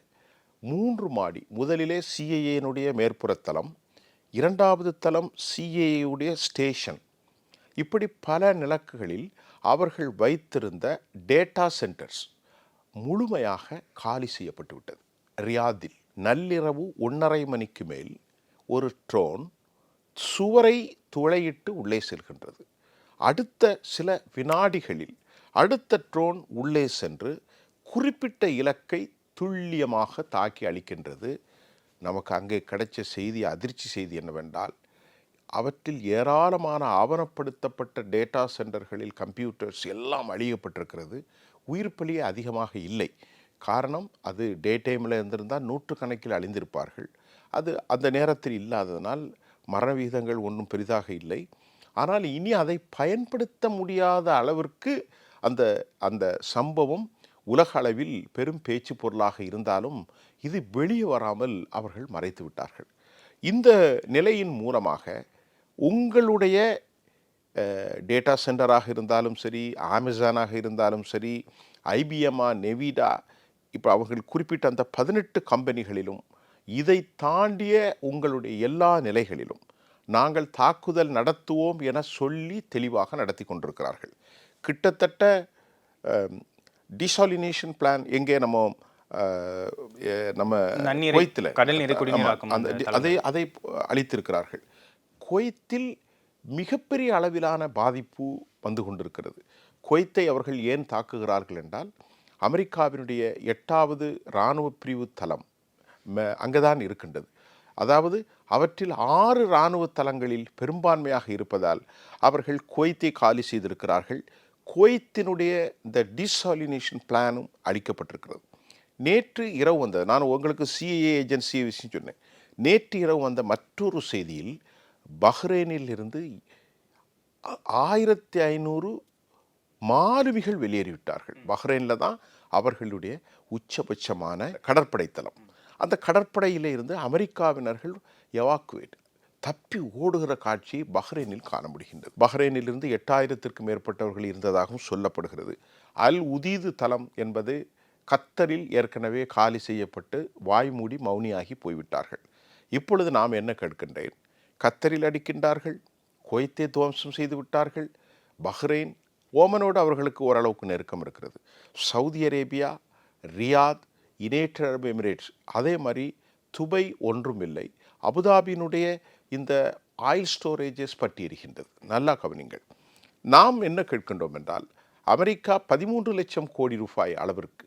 3 மாடி, முதலிலே CIA மேற்புறத்தளம், 2வது தளம் CIA ஸ்டேஷன், இப்படி பல நிலக்குகளில் அவர்கள் வைத்திருந்த டேட்டா சென்டர்ஸ் முழுமையாக காலி செய்யப்பட்டு விட்டது. ரியாதில் நள்ளிரவு 1:30 மணிக்கு மேல் ஒரு ட்ரோன் சுவரை துளையிட்டு உள்ளே செல்கின்றது. அடுத்த சில வினாடிகளில் அடுத்த ட்ரோன் உள்ளே சென்று குறிப்பிட்ட இலக்கை துல்லியமாக தாக்கி அளிக்கின்றது. நமக்கு அங்கே கிடைச்ச செய்தி, அதிர்ச்சி செய்தி என்னவென்றால், அவற்றில் ஏராளமான ஆவணப்படுத்தப்பட்ட டேட்டா சென்டர்களில் கம்ப்யூட்டர்ஸ் எல்லாம் அழியப்பட்டிருக்கிறது. உயிர் பலியே அதிகமாக இல்லை. காரணம், அது டே டைமில் இருந்திருந்தால் 100 கணக்கில் அழிந்திருப்பார்கள். அது அந்த நேரத்தில் இல்லாததனால் மரண விகிதங்கள் ஒன்றும் பெரிதாக இல்லை. ஆனால் இனி அதை பயன்படுத்த முடியாத அளவிற்கு அந்த சம்பவம் உலக அளவில் பெரும் பேச்சு பொருளாக இருந்தாலும் இது வெளியே வராமல் அவர்கள் மறைத்து விட்டார்கள். இந்த நிலையின் மூலமாக உங்களுடைய டேட்டா சென்டராக இருந்தாலும் சரி, அமேசானாக இருந்தாலும் சரி, IBM, நெவிடா, இப்போ அவர்கள் குறிப்பிட்ட அந்த 18 கம்பெனிகளிலும் இதை தாண்டிய உங்களுடைய எல்லா நிலைகளிலும் நாங்கள் தாக்குதல் நடத்துவோம் என சொல்லி தெளிவாக நடத்தி கொண்டிருக்கிறார்கள். கிட்டத்தட்ட டிசாலினேஷன் பிளான் எங்கே நம்ம குவைத்தில் அதை அளித்திருக்கிறார்கள். குவைத்தில் மிகப்பெரிய அளவிலான பாதிப்பு வந்து கொண்டிருக்கிறது. குவைத்தை அவர்கள் ஏன் தாக்குகிறார்கள் என்றால் அமெரிக்காவினுடைய 8வது இராணுவ பிரிவு தளம் அங்கேதான் இருக்கின்றது. அதாவது அவற்றில் 6 இராணுவ தளங்களில் பெரும்பான்மையாக இருப்பதால் அவர்கள் குவைத்தை காலி செய்திருக்கிறார்கள். குவைத்தினுடைய இந்த டிசாலினேஷன் பிளானும் அளிக்கப்பட்டிருக்கிறது. நேற்று இரவு வந்த, நான் உங்களுக்கு சிஐஏ ஏஜென்சியை விஷயம் சொன்னேன், நேற்று இரவு வந்த மற்றொரு செய்தியில் பஹ்ரைனில் இருந்து 1500 மாலுமிகள் வெளியேறிவிட்டார்கள். பஹ்ரைனில் தான் அவர்களுடைய உச்சபட்சமான கடற்படை தளம். அந்த கடற்படையில் இருந்து அமெரிக்காவினர்கள் எவாக்குவேட் தப்பி ஓடுகிற காட்சி பஹ்ரைனில் காண முடிகின்றது. பஹ்ரைனிலிருந்து 8000த்திற்கும் மேற்பட்டவர்கள் இருந்ததாகவும் சொல்லப்படுகிறது. அல் உதீது தளம் என்பது கத்தரில் ஏற்கனவே காலி செய்யப்பட்டு வாய்மூடி மௌனியாகி போய்விட்டார்கள். இப்பொழுது நாம் என்ன கேட்கின்றேன், கத்தரில் அடிக்கின்றார்கள், குவைத்தை துவம்சம் செய்து விட்டார்கள், பஹ்ரைன், ஓமனோடு அவர்களுக்கு ஓரளவுக்கு நெருக்கம் இருக்கிறது, சவுதி அரேபியா, ரியாத், யுனைடெட் அரபு எமிரேட்ஸ், அதே மாதிரி துபை ஒன்றும் இல்லை. அபுதாபியினுடைய இந்த ஆயில் ஸ்டோரேஜஸ் பற்றி இருக்கின்றது. நல்லா கவனிங்கள். நாம் என்ன கேட்கின்றோம் என்றால், அமெரிக்கா 13 லட்சம் கோடி ரூபாய் அளவிற்கு,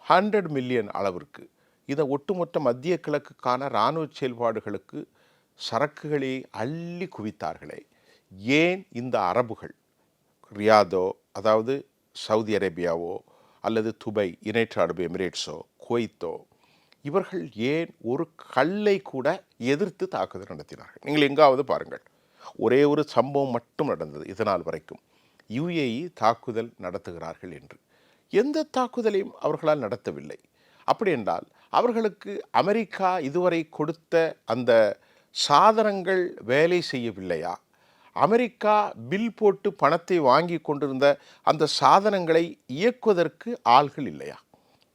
100 மில்லியன் அளவிற்கு இந்த ஒட்டுமொத்த மத்திய கிழக்குக்கான இராணுவ செயல்பாடுகளுக்கு சரக்குகளை அள்ளி குவித்தார்களே, ஏன் இந்த அரபுகள் ரியாதோ, அதாவது சவுதி அரேபியாவோ அல்லது துபை, யுனைடெட் அரபு எமிரேட்ஸோ, குவைத்தோ, இவர்கள் ஏன் ஒரு கல்லை கூட எதிர்த்து தாக்குதல் நடத்தினார்கள்? நீங்கள் எங்காவது பாருங்கள். ஒரே ஒரு சம்பவம் மட்டும் நடந்தது இதனால் வரைக்கும், யுஏஇ தாக்குதல் நடத்துகிறார்கள் என்று. எந்த தாக்குதலையும் அவர்களால் நடத்தவில்லை. அப்படி என்றால் அவர்களுக்கு அமெரிக்கா இதுவரை கொடுத்த அந்த சாதனங்கள் வேலை செய்யவில்லையா? அமெரிக்கா பில் போட்டு பணத்தை வாங்கி கொண்டிருந்த அந்த சாதனங்களை இயக்குவதற்கு ஆள்கள் இல்லையா?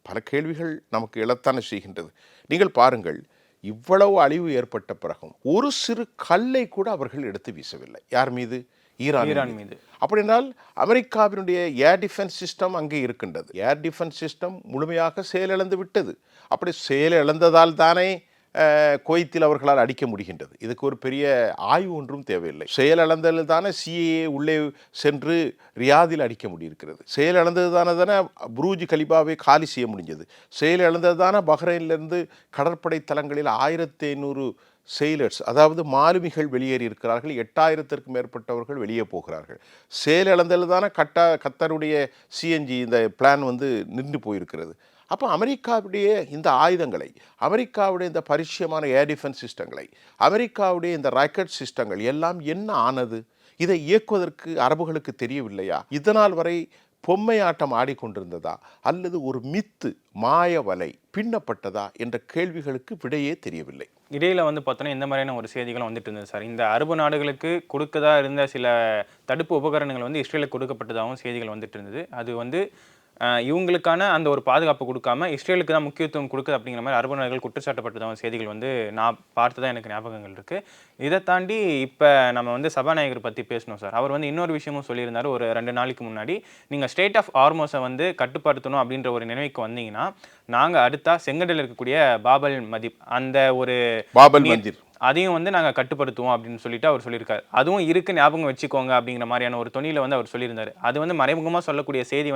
பல கேள்விகள் நமக்கு எழத்தானே செய்கின்றது. நீங்கள் பாருங்கள், இவ்வளவு அழிவு ஏற்பட்ட பிறகும் ஒரு சிறு கல்லை கூட அவர்கள் எடுத்து வீசவில்லை. யார் மீது? ஈரான் மீது. அப்படின்னால் அமெரிக்காவினுடைய ஏர் டிஃபென்ஸ் சிஸ்டம் அங்கே இருக்கின்றது. ஏர் டிஃபென்ஸ் சிஸ்டம் முழுமையாக செயலிழந்து விட்டது. அப்படி செயலிழந்ததால் தானே குவைத்தில் அவர்களால் அடிக்க முடிகின்றது. இதுக்கு ஒரு பெரிய ஆய்வு ஒன்றும் தேவையில்லை. செயலிழந்ததில் தானே சிஏஏ உள்ளே சென்று ரியாதில் அடிக்க முடியிருக்கிறது. செயலிழந்தது தானே புரூஜ் கலிபாவை காலி செய்ய முடிஞ்சது. செயலிழந்தது தானே பஹ்ரைனிலிருந்து கடற்படை தளங்களில் 1500 செயிலர்ஸ், அதாவது மாலுமிகள் வெளியேறி இருக்கிறார்கள். 8000த்திற்கும் மேற்பட்டவர்கள் வெளியே போகிறார்கள். செயலிழந்ததில் தானே கத்தருடைய சிஎன்ஜி இந்த பிளான் நின்று போயிருக்கிறது. அப்போ அமெரிக்காவுடைய இந்த ஆயுதங்களை, அமெரிக்காவுடைய இந்த பரிச்சயமான ஏர் டிஃபென்ஸ் சிஸ்டங்களை, அமெரிக்காவுடைய இந்த ராக்கெட் சிஸ்டங்கள் எல்லாம் என்ன ஆனது? இதை இயக்குவதற்கு அரபுகளுக்கு தெரியவில்லையா? இதனால் வரை பொம்மை ஆட்டம் ஆடிக்கொண்டிருந்ததா அல்லது ஒரு மித்து மாய வலை பின்னப்பட்டதா என்ற கேள்விகளுக்கு விடையே தெரியவில்லை. இடையில பார்த்தோன்னா இந்த மாதிரியான ஒரு செய்திகளும் வந்துட்டு இருந்தது சார். இந்த அரபு நாடுகளுக்கு கொடுக்கதா இருந்த சில தடுப்பு உபகரணங்கள் இஸ்ரேலுக்கு கொடுக்கப்பட்டதாகவும் செய்திகள் வந்துட்டு இருந்தது. அது இவங்களுக்கான அந்த ஒரு பாதுகாப்பு கொடுக்காம இஸ்ரேலுக்கு தான் முக்கியத்துவம் கொடுக்குது அப்படிங்கிற மாதிரி அரபு நாடுகள் குற்றச்சாட்டப்பட்டதாகவும் செய்திகள் நான் பார்த்ததான் எனக்கு ஞாபகங்கள் இருக்கு. இதை தாண்டி இப்போ நம்ம சபாநாயகர் பற்றி பேசணும் சார். அவர் இன்னொரு விஷயமும் சொல்லியிருந்தார் ஒரு 2 நாளைக்கு முன்னாடி. நீங்கள் ஸ்டேட் ஆஃப் ஹார்மோஸை கட்டுப்படுத்தணும் அப்படின்ற ஒரு நினைவுக்கு வந்தீங்கன்னா நாங்கள் அடுத்தா செங்கடலில் இருக்கக்கூடிய பாபல் மதிப் அந்த ஒரு பாபல் மந்திர் அதையும் நாங்கள் கட்டுப்படுத்துவோம் அப்படின்னு சொல்லிட்டு அவர் சொல்லியிருக்காரு. அதுவும் இருக்கு, ஞாபகம் வச்சுக்கோங்க அப்படிங்கிற மாதிரியான ஒரு தொனியில் அவர் சொல்லியிருந்தார். அது மறைமுகமாக சொல்லக்கூடிய செய்தி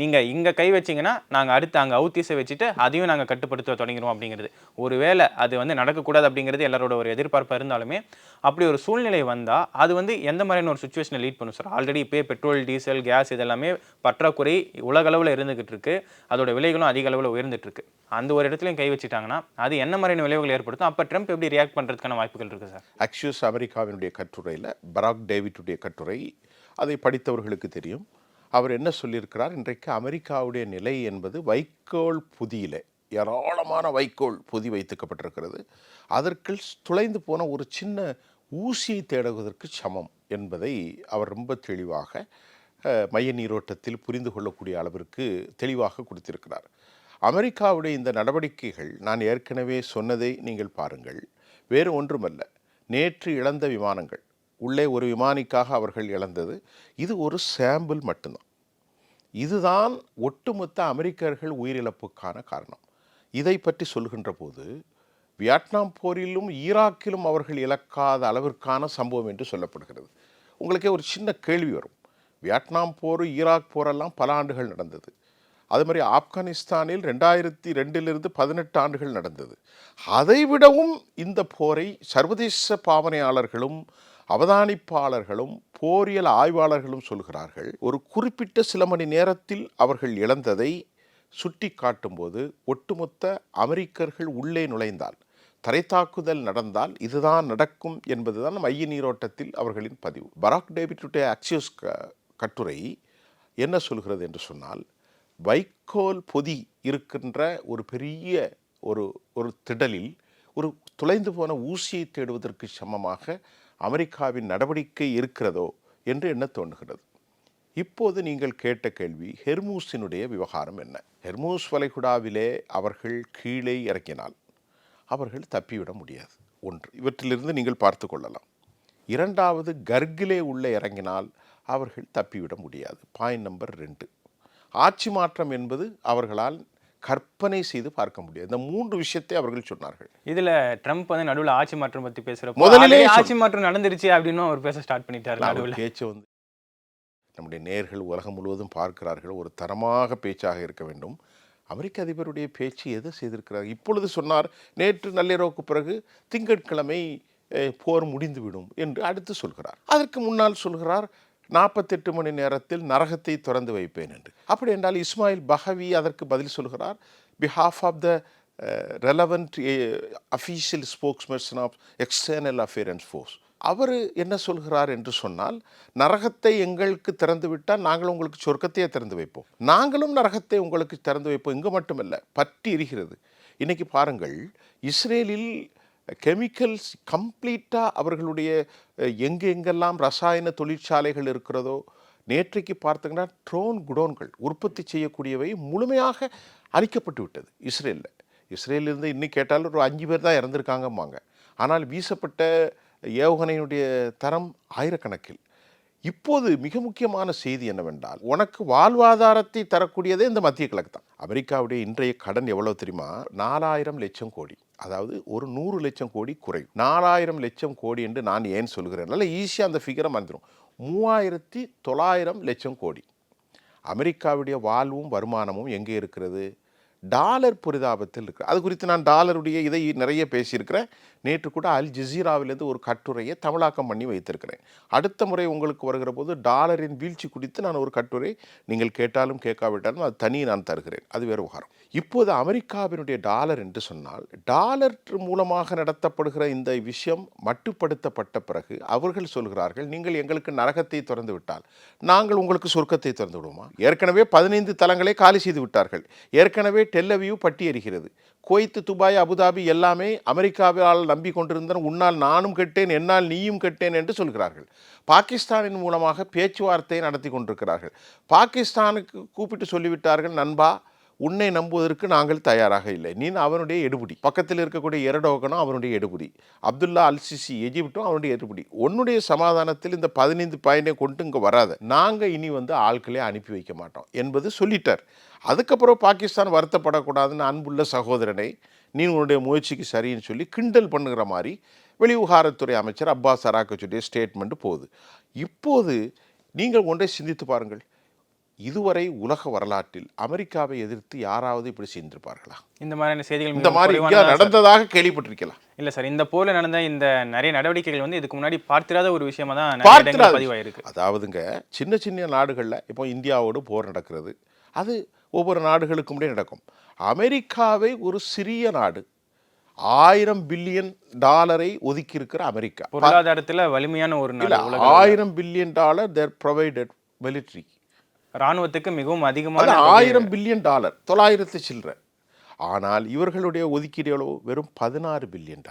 நீங்கள் இங்கே கை வச்சிங்கன்னா நாங்கள் அடுத்து அங்கே அவுத்தீஸை வச்சுட்டு அதையும் நாங்கள் கட்டுப்படுத்த தொடங்கிடுவோம் அப்படிங்கிறது. ஒருவேளை அது நடக்கக்கூடாது அப்படிங்கிறது எல்லாரோட ஒரு எதிர்பார்ப்பாக இருந்தாலுமே அப்படி ஒரு சூழ்நிலை வந்தால் அது எந்த மாதிரியான ஒரு சுச்சுவேஷனை லீட் பண்ணும் சார்? ஆல்ரெடி இப்போ பெட்ரோல், டீசல், கேஸ் இதெல்லாமே பற்றாக்குறை உலக அளவில் இருந்துகிட்டு இருக்கு. அதோட விலைகளும் அதிக அளவில் உயர்ந்துட்டு இருக்கு. அந்த ஒரு இடத்துலையும் கை வச்சுட்டாங்கன்னா அது என்ன மாதிரியான விளைவுகள் ஏற்படுத்தும்? அப்போ ட்ரம்ப் எப்படி ரியாக்ட் பண்ணுறதுக்கான வாய்ப்புகள் இருக்குது சார்? அக்ஷியோஸ் அமெரிக்காவினுடைய கட்டுரையில் பராக் டேவிட்டுடைய கட்டுரை, அதை படித்தவர்களுக்கு தெரியும். அவர் என்ன சொல்லியிருக்கிறார், இன்றைக்கு அமெரிக்காவுடைய நிலை என்பது வைக்கோல் புதியிலே ஏராளமான வைக்கோல் பொதி வைத்துக்கப்பட்டிருக்கிறது. அதற்கு துளைந்து போன ஒரு சின்ன ஊசியை தேடுவதற்கு சமம் என்பதை அவர் ரொம்ப தெளிவாக மைய நீரோட்டத்தில் புரிந்து கொள்ளக்கூடிய அளவிற்கு தெளிவாக கொடுத்திருக்கிறார். அமெரிக்காவுடைய இந்த நடவடிக்கைகள் நான் ஏற்கனவே சொன்னதை நீங்கள் பாருங்கள், வேறு ஒன்றுமல்ல. நேற்று இழந்த விமானங்கள், உள்ளே ஒரு விமானிக்காக அவர்கள் இழந்தது, இது ஒரு சாம்பிள் மட்டும்தான். இதுதான் ஒட்டுமொத்த அமெரிக்கர்கள் உயிரிழப்புக்கான காரணம். இதை பற்றி சொல்கின்ற போது வியட்நாம் போரிலும் ஈராக்கிலும் அவர்கள் இழக்காத அளவிற்கான சம்பவம் என்று சொல்லப்படுகிறது. உங்களுக்கே ஒரு சின்ன கேள்வி வரும், வியட்நாம் போர், ஈராக் போரெல்லாம் பல ஆண்டுகள் நடந்தது. அது மாதிரி ஆப்கானிஸ்தானில் 2002 18 ஆண்டுகள் நடந்தது. அதைவிடவும் இந்த போரை சர்வதேச பாவனையாளர்களும் அவதானிப்பாளர்களும் போரியல் ஆய்வாளர்களும் சொல்கிறார்கள். ஒரு குறிப்பிட்ட சில மணி நேரத்தில் அவர்கள் இழந்ததை சுட்டி காட்டும்போது ஒட்டுமொத்த அமெரிக்கர்கள் உள்ளே நுழைந்தால், தரைத்தாக்குதல் நடந்தால் இதுதான் நடக்கும் என்பதுதான் மைய நீரோட்டத்தில் அவர்களின் பதிவு. பராக் டேவிட்டுடைய ஆக்சியோஸ் கட்டுரை என்ன சொல்கிறது என்று சொன்னால், வைக்கோல் பொதி இருக்கின்ற ஒரு பெரிய ஒரு திடலில் ஒரு துளைந்து போன ஊசியை தேடுவதற்கு சமமாக அமெரிக்காவின் நடவடிக்கை இருக்கிறதோ என்று எண்ண தோன்றுகிறது. இப்போது நீங்கள் கேட்ட கேள்வி, ஹெர்மூஸினுடைய விவகாரம் என்ன? ஹெர்மூஸ் வளைகுடாவிலே அவர்கள் கீழே இறங்கினால் அவர்கள் தப்பிவிட முடியாது. ஒன்று, இவற்றிலிருந்து நீங்கள் பார்த்து கொள்ளலாம். இரண்டாவது, கர்கிலே உள்ளே இறங்கினால் அவர்கள் தப்பிவிட முடியாது. பாயிண்ட் நம்பர் 2, ஆட்சி மாற்றம் என்பது அவர்களால் கற்பனை செய்து பார்க்க முடியாது. இந்த 3 விஷயத்தை அவர்கள் சொன்னார்கள். இதுல ட்ரம்ப் வந்து நடுவுல ஆட்சி மாற்றம் பத்தி பேசுறப்போ முதலிலே ஆட்சி மாற்றம் நடந்துருச்சு அப்படின்னு அவர் பேச ஸ்டார்ட் பண்ணிட்டாரு. நடுவுல பேச்சு வந்து நம்முடைய நேயர்கள் உலகம் முழுவதும் பார்க்கிறார்கள். ஒரு தரமாக பேச்சாக இருக்க வேண்டும். அமெரிக்க அதிபருடைய பேச்சு எது செய்திருக்கிறார்? இப்பொழுது சொன்னார், நேற்று நள்ளிரவுக்கு பிறகு திங்கட்கிழமை போர் முடிந்துவிடும் என்று அடுத்து சொல்கிறார். அதற்கு முன்னால் சொல்கிறார் 48 மணி நேரத்தில் நரகத்தை திறந்து வைப்பேன் என்று. அப்படி என்றால் இஸ்மாயில் பஹவி அதற்கு பதில் சொல்கிறார், behalf of the relevant official spokesperson of external affairs force. அவர் என்ன சொல்கிறார் என்று சொன்னால், நரகத்தை எங்களுக்கு திறந்து விட்டால் நாங்கள் உங்களுக்கு சொர்க்கத்தையே திறந்து வைப்போம், நாங்களும் நரகத்தை உங்களுக்கு திறந்து வைப்போம். இங்கு மட்டுமல்ல, பற்றி எரிகிறது. இன்றைக்கி பாருங்கள், இஸ்ரேலில் கெமிக்கல்ஸ் கம்ப்ளீட்டாக அவர்களுடைய எங்கெங்கெல்லாம் ரசாயன தொழிற்சாலைகள் இருக்கிறதோ, நேற்றைக்கு பார்த்தீங்கன்னா ட்ரோன் குடோன்கள் உற்பத்தி செய்யக்கூடியவை முழுமையாக அழிக்கப்பட்டு விட்டது இஸ்ரேலில். இஸ்ரேலிருந்து இன்னும் கேட்டாலும் ஒரு 5 பேர் தான் இறந்துருக்காங்கம்பாங்க. ஆனால் வீசப்பட்ட ஏவுகணையினுடைய தரம் ஆயிரக்கணக்கில். இப்போது மிக முக்கியமான செய்தி என்னவென்றால், உனக்கு வாழ்வாதாரத்தை தரக்கூடியதே இந்த மத்திய கிழக்கு தான். அமெரிக்காவுடைய இன்றைய கடன் எவ்வளவு தெரியுமா? 4000 லட்சம் கோடி. அதாவது ஒரு 100 லட்சம் கோடி குறை. 4000 லட்சம் கோடி என்று நான் ஏன் சொல்கிறேன், நல்ல ஈஸியாக அந்த ஃபிகரை வந்துடும். 3900 லட்சம் கோடி. அமெரிக்காவுடைய வாழ்வும் வருமானமும் எங்கே இருக்கிறது? டாலர் புரிதாபத்தில் இருக்குது. அது குறித்து நான் டாலருடைய இதை நிறைய பேசியிருக்கிறேன். நேற்று கூட அல் ஜசீராவிலிருந்து ஒரு கட்டுரையை தமிழாக்கம் பண்ணி வைத்திருக்கிறேன். அடுத்த முறை உங்களுக்கு வருகிற போது டாலரின் வீழ்ச்சி குறித்து நான் ஒரு கட்டுரை, நீங்கள் கேட்டாலும் கேட்காவிட்டாலும் அது தனி நான் தருகிறேன். அது வேறு விவகாரம். இப்போது அமெரிக்காவினுடைய டாலர் என்று சொன்னால், டாலர் மூலமாக நடத்தப்படுகிற இந்த விஷயம் மட்டுப்படுத்தப்பட்ட பிறகு அவர்கள் சொல்கிறார்கள், நீங்கள் எங்களுக்கு நரகத்தை திறந்து விட்டால் நாங்கள் உங்களுக்கு சொர்க்கத்தை திறந்து விடுவோமா? ஏற்கனவே 15 தலங்களை காலி செய்து விட்டார்கள். ஏற்கனவே டெல்லவியூ பட்டி எறிகிறது. குவைத், துபாய், அபுதாபி எல்லாமே அமெரிக்காவால் நம்பி கொண்டிருந்தன. உன்னால் நானும் கெட்டேன், என்னால் நீயும் கெட்டேன் என்று சொல்கிறார்கள். பாகிஸ்தானின் மூலமாக பேச்சுவார்த்தையை நடத்தி கொண்டிருக்கிறார்கள். பாகிஸ்தானுக்கு கூப்பிட்டு சொல்லிவிட்டார்கள், நண்பா, உன்னை நம்புவதற்கு நாங்கள் தயாராக இல்லை. நீ அவனுடைய எடுபடி. பக்கத்தில் இருக்கக்கூடிய எரடோகனும் அவனுடைய எடுபடி. அப்துல்லா அல் சிசி எஜிப்டும் அவனுடைய எடுபடி. உன்னுடைய சமாதானத்தில் இந்த 15 பாயிண்டை கொண்டு இங்கே வராத. நாங்கள் இனி ஆட்களே அனுப்பி வைக்க மாட்டோம் என்பது சொல்லிட்டார். அதுக்கப்புறம் பாகிஸ்தான் வருத்தப்படக்கூடாதுன்னு, அன்புள்ள சகோதரனை, நீ உன்னுடைய முயற்சிக்கு சரின்னு சொல்லி கிண்டல் பண்ணுகிற மாதிரி வெளிவிவகாரத்துறை அமைச்சர் அப்பாஸ் அராக்கச்சுடைய ஸ்டேட்மெண்ட் போகுது. இப்போது நீங்கள் ஒன்றை சிந்தித்து பாருங்கள், இதுவரை உலக வரலாற்றில் அமெரிக்காவை எதிர்த்து யாராவது இப்படி செய்திருப்பார்களா? இந்த மாதிரியான செய்திகள் இந்த மாதிரி நடந்ததாக கேள்விப்பட்டிருக்கலாம். இல்ல சார், இந்த போல நடந்த இந்த நிறைய நடவடிக்கைகள் இதுக்கு முன்னாடி பார்த்திராத ஒரு விஷயமா தான் பதிவாயிருக்கு. அதாவதுங்க, சின்ன சின்ன நாடுகளில் இப்போ இந்தியாவோடு போர் நடக்கிறது, அது ஒவ்வொரு நாடுகளுக்கும் முடியே நடக்கும். அமெரிக்காவை ஒரு சிறிய நாடு, $1000 பில்லியன் ஒதுக்கி இருக்கிற அமெரிக்கா, பொருளாதாரத்தில் வலிமையான ஒரு நாடு. $1000 பில்லியன் தேர் ப்ரொவைடட் மிலிட்ரி. இராணுவத்துக்கு மிகவும் அதிகமான $1000 பில்லியன், 900 சில்லற. ஆனால் இவர்களுடைய ஒதுக்கீடு எவ்வளவு? வெறும் $16 பில்லியன்.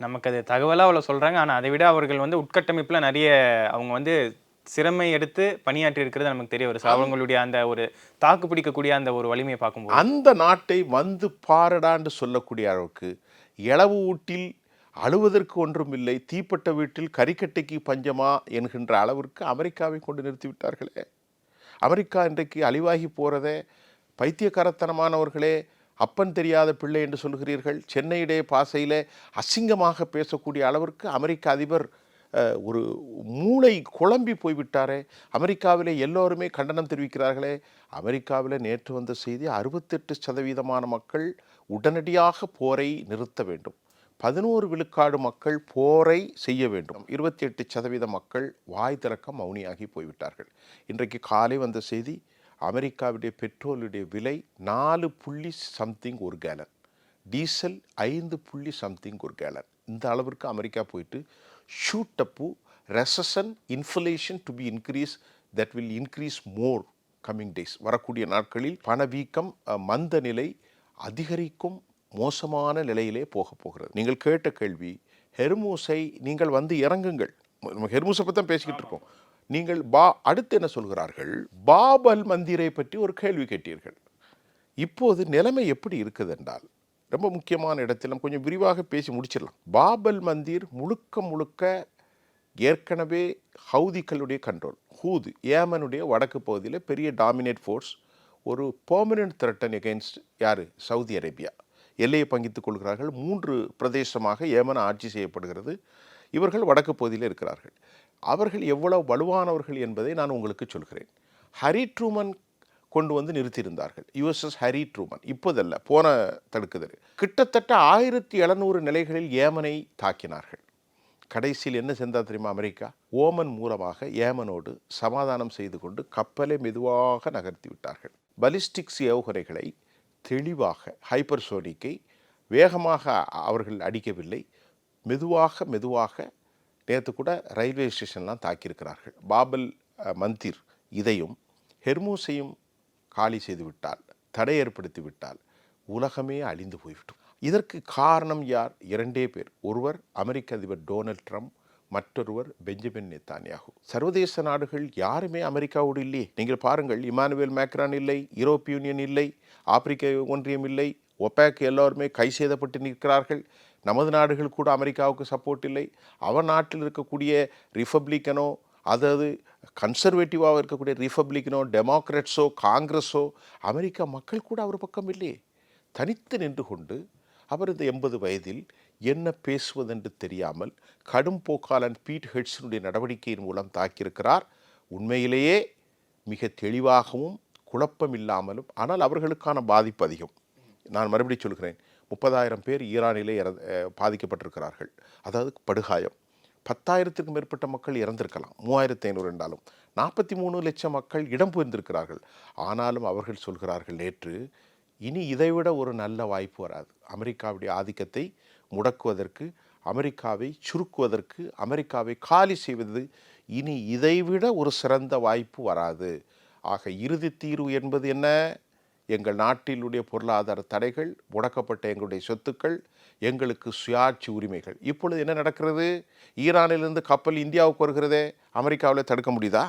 நமக்கு அது தகவலாக அவ்வளோ சொல்கிறாங்க. ஆனால் அதை விட அவர்கள் உட்கட்டமைப்பில் நிறைய அவங்க சிறமை எடுத்து பணியாற்றி இருக்கிறது நமக்கு தெரிய வருது. அவங்களுடைய அந்த ஒரு தாக்கு பிடிக்கக்கூடிய அந்த ஒரு வலிமையை பார்க்கும்போது, அந்த நாட்டை வந்து பாரடான்னு சொல்லக்கூடிய அளவுக்கு, இளவு ஊட்டில் அழுவதற்கு ஒன்றும் இல்லை, தீப்பட்ட வீட்டில் கறிக்கட்டைக்கு பஞ்சமா என்கின்ற அளவிற்கு அமெரிக்காவை கொண்டு நிறுத்திவிட்டார்களே. அமெரிக்கா இன்றைக்கு அழிவாகி போகிறதே. பைத்தியக்காரத்தனமானவர்களே, அப்பன் தெரியாத பிள்ளை என்று சொல்கிறீர்கள். சென்னையிலே பாசையில் அசிங்கமாக பேசக்கூடிய அளவிற்கு அமெரிக்க அதிபர் ஒரு மூளை குழம்பி போய்விட்டாரே. அமெரிக்காவிலே எல்லோருமே கண்டனம் தெரிவிக்கிறார்களே. அமெரிக்காவில் நேற்று வந்த செய்தி 68% மக்கள் உடனடியாக போரை நிறுத்த வேண்டும், 11 விழுக்காடு மக்கள் போரை செய்ய வேண்டும், 28% மக்கள் வாய் திறக்க மௌனியாகி போய்விட்டார்கள். இன்றைக்கு காலை வந்த செய்தி, அமெரிக்காவுடைய பெட்ரோலுடைய விலை 4 ஒரு கேலன், டீசல் 5 ஒரு கேலன். இந்த அளவிற்கு அமெரிக்கா போயிட்டு shoot up recession inflation to be increase, that will increase more coming days. வரக்கூடிய நாட்களில் பணவீக்கம் மந்த நிலை அதிகரிக்கும் மோசமான நிலையிலே போகிறது. நீங்கள் கேட்ட கேள்வி, ஹெர்மூஸை நீங்கள் வந்து இறங்குங்கள். நம்ம ஹெர்மூஸை பற்றி தான் பேசிக்கிட்டு இருக்கோம். நீங்கள் அடுத்து என்ன சொல்கிறார்கள், பாப் அல் மந்தீரை பற்றி ஒரு கேள்வி கேட்டீர்கள். இப்போது நிலைமை எப்படி இருக்குது என்றால், ரொம்ப முக்கியமான இடத்தில் நம்ம கொஞ்சம் விரிவாக பேசி முடிச்சிடலாம். பாப் அல் மந்தீர் முழுக்க ஏற்கனவே ஹவுதிகளுடைய கண்ட்ரோல். ஹூது ஏமனுடைய வடக்கு பகுதியில் பெரிய டாமினேட் ஃபோர்ஸ், ஒரு பெர்மனன்ட் த்ரெட்டன் எகெயின்ஸ்ட் யார், சவுதி அரேபியா. எல்லையை பங்கித்துக் கொள்கிறார்கள். 3 பிரதேசமாக ஏமன் ஆட்சி செய்யப்படுகிறது. இவர்கள் வடக்கு பகுதியில் இருக்கிறார்கள். அவர்கள் எவ்வளவு வலுவானவர்கள் என்பதை நான் உங்களுக்கு சொல்கிறேன். ஹரி ட்ரூமன் கொண்டு வந்து நிறுத்தியிருந்தார்கள், USS ஹரி ட்ரூமன். இப்போதல்ல, போன தடுக்குதல். கிட்டத்தட்ட 1700 நிலைகளில் ஏமனை தாக்கினார்கள். கடைசியில் என்ன செஞ்சா தெரியுமா அமெரிக்கா? ஓமன் மூலமாக ஏமனோடு சமாதானம் செய்து கொண்டு கப்பலை மெதுவாக நகர்த்தி விட்டார்கள். பலிஸ்டிக்ஸ் ஏவுகணைகளை தெளிவாக, ஹைப்பர்சோனிக்கை வேகமாக அவர்கள் அடிக்கவில்லை, மெதுவாக நேற்று கூட ரயில்வே ஸ்டேஷன்லாம் தாக்கியிருக்கிறார்கள். பாபல் மந்தீர் இதையும் ஹெர்மூஸையும் காலி செய்து விட்டால், தடை ஏற்படுத்தி விட்டால் உலகமே அழிந்து போய்விடும். இதற்கு காரணம் யார்? 2 பேர். ஒருவர் அமெரிக்க அதிபர் டொனால்ட் ட்ரம்ப், மற்றொருவர் பெஞ்சமின் நெத்தானியாகு. சர்வதேச நாடுகள் யாருமே அமெரிக்காவோடு இல்லையே. நீங்கள் பாருங்கள், இமானுவேல் மேக்ரான் இல்லை, யூரோப்பிய யூனியன் இல்லை, ஆப்பிரிக்க ஒன்றியம் இல்லை, ஒபேக் எல்லோருமே கை செய்தப்பட்டு நிற்கிறார்கள். நமது நாடுகள் கூட அமெரிக்காவுக்கு சப்போர்ட் இல்லை. அவர் நாட்டில் இருக்கக்கூடிய ரிப்பப்ளிக்கனோ, அதாவது கன்சர்வேட்டிவாக இருக்கக்கூடிய ரிப்பப்ளிக்கனோ, டெமோக்ராட்ஸோ, காங்கிரஸோ, அமெரிக்கா மக்கள் கூட அவர் பக்கம் இல்லையே. தனித்து நின்று கொண்டு அவர் இந்த 80 வயதில் என்ன பேசுவதென்று தெரியாமல் கடும் போக்காளன் பீட் ஹெட்ஸனுடைய நடவடிக்கையின் மூலம் தாக்கியிருக்கிறார். உண்மையிலேயே மிக தெளிவாகவும் குழப்பம் இல்லாமலும், ஆனால் அவர்களுக்கான பாதிப்பு அதிகம். நான் மறுபடியும் சொல்கிறேன், 30,000 பேர் ஈரானிலே பாதிக்கப்பட்டிருக்கிறார்கள். அதாவது படுகாயம். 10,000க்கும் மேற்பட்ட மக்கள் இறந்திருக்கலாம், 3,500 என்றாலும் 43 லட்சம் மக்கள் இடம்பெயர்ந்திருக்கிறார்கள். ஆனாலும் அவர்கள் சொல்கிறார்கள் நேற்று, இனி இதைவிட ஒரு நல்ல வாய்ப்பு வராது. அமெரிக்காவுடைய ஆதிக்கத்தை முடக்குவதற்கு, அமெரிக்காவை சுருக்குவதற்கு, அமெரிக்காவை காலி செய்வது, இனி இதைவிட ஒரு சிறந்த வாய்ப்பு வராது. ஆக இறுதி தீர்வு என்பது என்ன? எங்கள் நாட்டிலுடைய பொருளாதார தடைகள், முடக்கப்பட்ட எங்களுடைய சொத்துக்கள், எங்களுக்கு சுயாட்சி உரிமைகள். இப்பொழுது என்ன நடக்கிறது? ஈரானிலிருந்து கப்பல் இந்தியாவுக்கு வருகிறதே, அமெரிக்காவில் தடுக்க முடியுதா?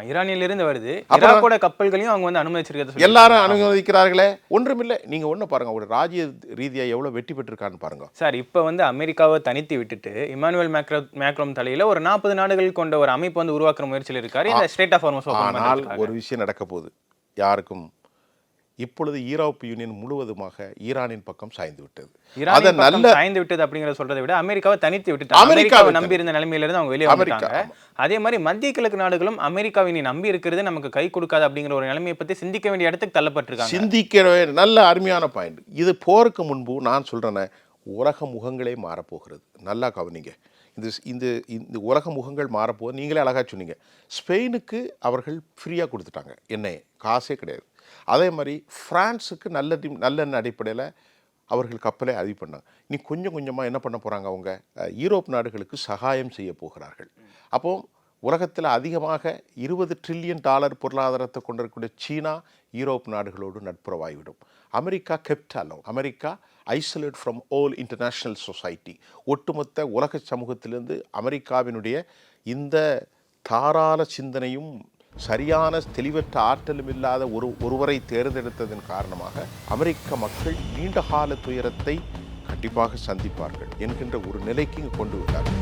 ஈரானிலிருந்து வருது, ஈராக்கோட கப்பல்களையும் அவங்க வந்து அனுமதிச்சிருக்கிறது. எல்லாரும் அனுமதிக்கிறார்களே, ஒன்றுமில்லை. நீங்க ஒண்ணு பாருங்க, ஒரு ராஜ்ய ரீதியா எவ்வளவு வெற்றி பெற்றிருக்கான்னு பாருங்க சார். இப்ப வந்து அமெரிக்காவை தனித்து விட்டுட்டு இமானுவேல் மேக்ரோன் தலையில ஒரு 40 நாடுகள் கொண்ட ஒரு அமைப்பு வந்து உருவாக்குற முயற்சியில் இருக்காரு. இந்த ஸ்டேட் ஆஃப் ஹார்மஸ். ஆனால் ஒரு விஷயம் நடக்க போகுது யாருக்கும். இப்பொழுது யூரோப்பிய யூனியன் முழுவதுமாக ஈரானின் பக்கம் சாய்ந்து விட்டது. சாய்ந்து விட்டது அப்படிங்கறத சொல்றதை விட அமெரிக்காவை தனித்து விட்டுட்டாங்க. அமெரிக்காவை நம்பி இருந்த நிலைமையில இருந்து அவங்க வெளியே வந்துட்டாங்க. அதே மாதிரி மத்திய கிழக்கு நாடுகளும் அமெரிக்காவை நம்பி இருக்கிறது நமக்கு கை கொடுக்காது அப்படிங்கிற ஒரு நிலைமையை பத்தி சிந்திக்க வேண்டிய இடத்துக்கு தள்ளப்பட்டிருக்காங்க. சிந்திக்க நல்ல அருமையான பாயிண்ட் இது. போருக்கு முன்பு நான் சொல்றேன், உலக முகங்களே மாறப்போகிறது. நல்லா கவனிங்க. இந்த உலக முகங்கள் மாறப்போகுது. நீங்களே அழகாக சொன்னீங்க. ஸ்பெயினுக்கு அவர்கள் ஃப்ரீயாக கொடுத்துட்டாங்க, எண்ணெய் காசே கிடையாது. அதே மாதிரி ஃப்ரான்ஸுக்கு நல்லெண்ணெய் அடிப்படையில் அவர்கள் கப்பலை அதிவு பண்ணாங்க. இனி கொஞ்சம் கொஞ்சமாக என்ன பண்ண போகிறாங்க? அவங்க யூரோப் நாடுகளுக்கு சகாயம் செய்ய போகிறார்கள். அப்போது உலகத்தில் அதிகமாக $20 ட்ரில்லியன் பொருளாதாரத்தை கொண்டிருக்கக்கூடிய சீனா யூரோப் நாடுகளோடு நட்புறவாகிவிடும். அமெரிக்கா கெப்டாலோ, America isolate from all international society. ஒட்டுமொத்த உலக சமூகத்திலிருந்து அமெரிக்காவினுடைய இந்த தாராள சிந்தனையும் சரியான தெளிவற்ற ஆற்றலும் இல்லாத ஒருவரை தேர்ந்தெடுத்ததன் காரணமாக அமெரிக்க மக்கள் நீண்டகால துயரத்தை கண்டிப்பாக சந்திப்பார்கள் என்கின்ற ஒரு நிலைக்கு கொண்டு விட்டார்கள்.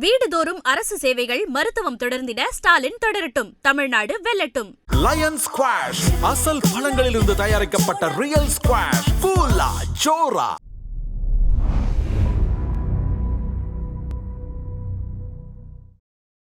வீடுதோறும் அரசு சேவைகள், மருத்துவம் தொடர்ந்திட ஸ்டாலின் தொடரட்டும், தமிழ்நாடு வெல்லட்டும். லயன் ஸ்குவாஷ் அசல் பழங்களிலிருந்து தயாரிக்கப்பட்ட ரியல் ஸ்குவாஷ், கூலா, ஜோரா.